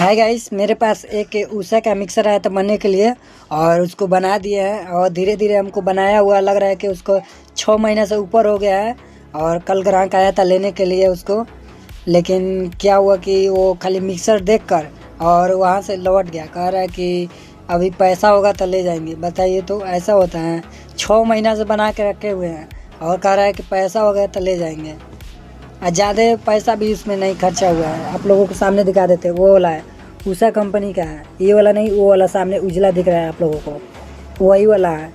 Hi guys, मेरे पास एक उषा का मिक्सर आया था बनने के लिए और उसको बना दिए हैं। और धीरे धीरे हमको बनाया हुआ लग रहा है कि उसको 6 महीना से ऊपर हो गया है। और कल ग्राहक आया था लेने के लिए उसको, लेकिन क्या हुआ कि वो खाली मिक्सर देखकर और वहाँ से लौट गया। कह रहा है कि अभी पैसा होगा तो ले जाएंगे। बताइए, तो ऐसा होता है? 6 महीना से बना के रखे हुए हैं और कह रहा है कि पैसा हो गया तो ले जाएंगे। ज़्यादा पैसा भी इसमें नहीं खर्चा हुआ है। आप लोगों को सामने दिखा देते हैं, वो वाला है, उषा कंपनी का है। ये वाला नहीं, वो वाला सामने उजला दिख रहा है आप लोगों को, वही वाला है।